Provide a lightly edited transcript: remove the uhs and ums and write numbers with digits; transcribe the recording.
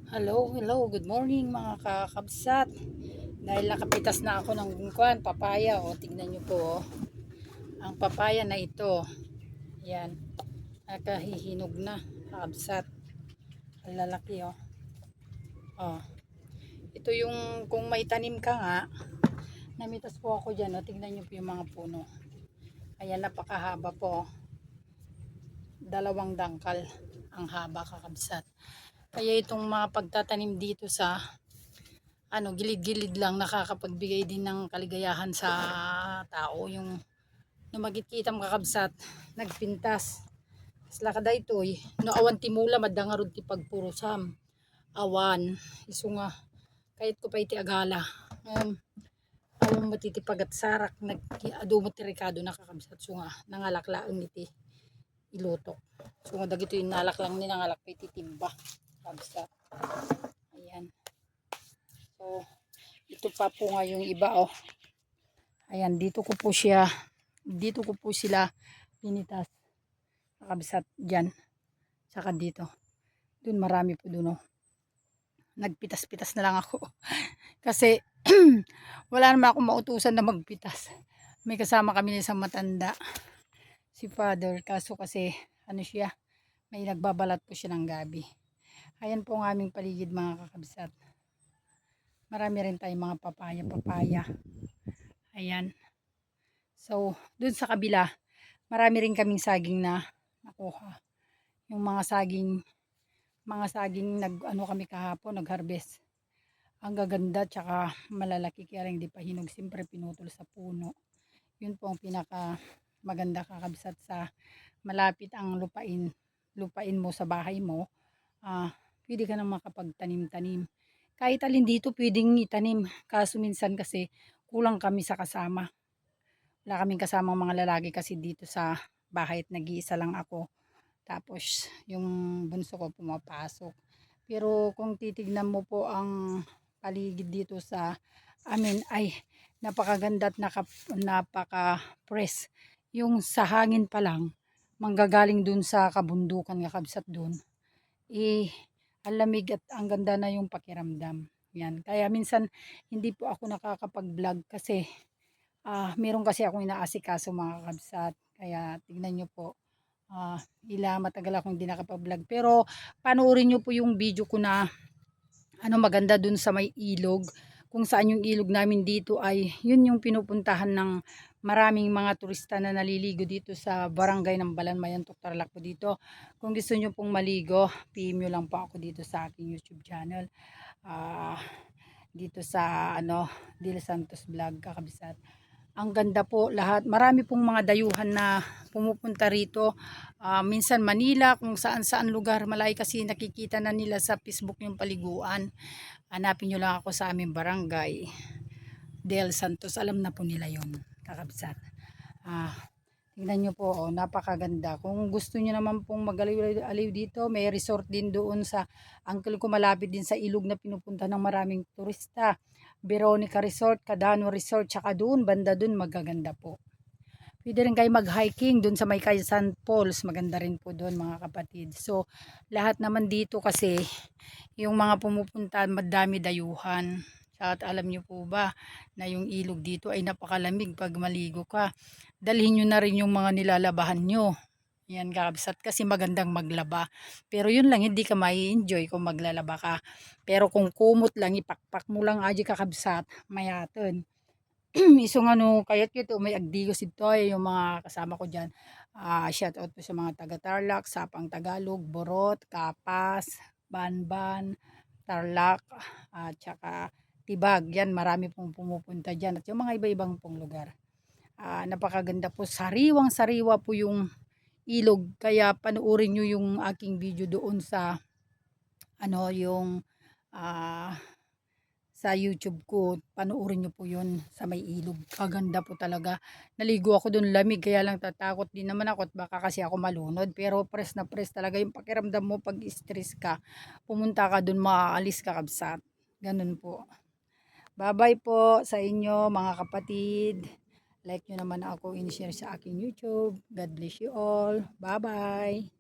Hello, good morning mga kakabsat. Dahil nakapitas na ako ng papaya, tingnan nyo po, ang papaya na ito, yan, nakahihinog na, kakabsat, ang lalaki oh. Ito yung, kung may tanim ka nga, namitas po ako dyan, tingnan nyo po yung mga puno, ayan, napakahaba po, 2 dangkal, ang haba kakabsat. Kaya itong mga pagtatanim dito sa gilid-gilid lang nakakapagbigay din ng kaligayahan sa tao. Yung magkikita kakabsat nagpintas sila kada itoy no awan timula madangarod ti pagpurusam awan iso nga kahit ko pa iti agala awan matitipagat sarak nag-adomo ti rekado nakakabsat so nga nangalaklaan iti ilutok so nga dagito yung nalak lang ni nangalak pa iti timba kabsat. Ayan, so ito pa po nga yung iba ayan, dito ko po sila pinitas nakabsat dyan saka dito dun marami po dun nagpitas-pitas na lang ako kasi wala naman ako mautusan na magpitas, may kasama kami ng isang matanda si father, kaso kasi siya, may nagbabalat po siya ng gabi. Ayan po ang aming paligid mga kakabsat, marami rin tayong mga papaya. Ayan. So, dun sa kabila, marami rin kaming saging na nakuha. Yung mga saging kami kahapon, nag-harvest. Ang gaganda, tsaka malalaki kaya rin di pa hinog. Siyempre pinutol sa puno. Yun po ang pinaka maganda kakabsat sa malapit ang lupain mo sa bahay mo. Pwede ka nang makapagtanim-tanim. Kahit alin dito pwedeng itanim. Kaso minsan kasi kulang kami sa kasama. Wala kaming kasamang mga lalaki kasi dito sa bahay at nag-iisa lang ako. Tapos yung bunso ko pumapasok. Pero kung titignan mo po ang paligid dito sa amin ay napakaganda at napaka-fresh. Yung sa hangin pa lang, manggagaling dun sa kabundukan nga kabsat dun. Ang lamig at ang ganda na yung pakiramdam. Yan. Kaya minsan hindi po ako nakakapag-vlog kasi meron kasi akong inaasikaso mga kabsat. Kaya tignan nyo po. Matagal akong hindi nakapag-vlog. Pero panoorin nyo po yung video ko na maganda dun sa may ilog. Kung saan yung ilog namin dito ay yun yung pinupuntahan ng maraming mga turista na naliligo dito sa barangay ng Balanmayan, Tarlac po dito. Kung gusto nyo pong maligo, PM nyo lang po ako dito sa aking YouTube channel. Dito sa Dil Santos Vlog kakabsat. Ang ganda po lahat. Marami pong mga dayuhan na pumupunta rito. Minsan Manila, kung saan-saan lugar. Malay kasi nakikita na nila sa Facebook yung paliguan. Hanapin nyo lang ako sa aming barangay. Del Santos. Alam na po nila yon kakabsat. Tingnan nyo po, napakaganda. Kung gusto nyo naman pong mag-aliw dito, may resort din doon sa uncle ko malapit din sa ilog na pinupunta ng maraming turista. Veronica Resort, Cadano Resort, tsaka doon, banda doon, magaganda po. Pwede rin kayo mag-hiking doon sa may Quezon Falls, maganda rin po doon mga kapatid. So, lahat naman dito kasi, yung mga pumupunta, madami dayuhan. At alam nyo po ba na yung ilog dito ay napakalamig pag maligo ka. Dalhin nyo na rin yung mga nilalabahan nyo. Yan kakabsat kasi magandang maglaba. Pero yun lang, hindi ka mai-enjoy kung maglalaba ka. Pero kung kumot lang, ipakpak mo lang aja kakabsat, mayaton. Isong kayat kito, may agdigos ito ay yung mga kasama ko dyan. Shout out po sa mga taga Tarlac, Sapang Tagalog, Borot, Kapas, Banban, Tarlac, at saka Tibag. Yan, marami pong pumupunta dyan. At yung mga iba-ibang pong lugar. Napakaganda po. Sariwang-sariwa po yung ilog. Kaya panoorin nyo yung aking video doon sa yung sa YouTube ko. Panoorin nyo po yun sa may ilog. Kaganda po talaga. Naligo ako doon, lamig. Kaya lang tatakot din naman ako at baka kasi ako malunod. Pero press na press talaga yung pakiramdam mo pag stress ka. Pumunta ka doon, maaalis ka kabsat. Ganun po. Bye-bye po sa inyo mga kapatid. Like nyo naman ako in-share sa aking YouTube. God bless you all. Bye-bye.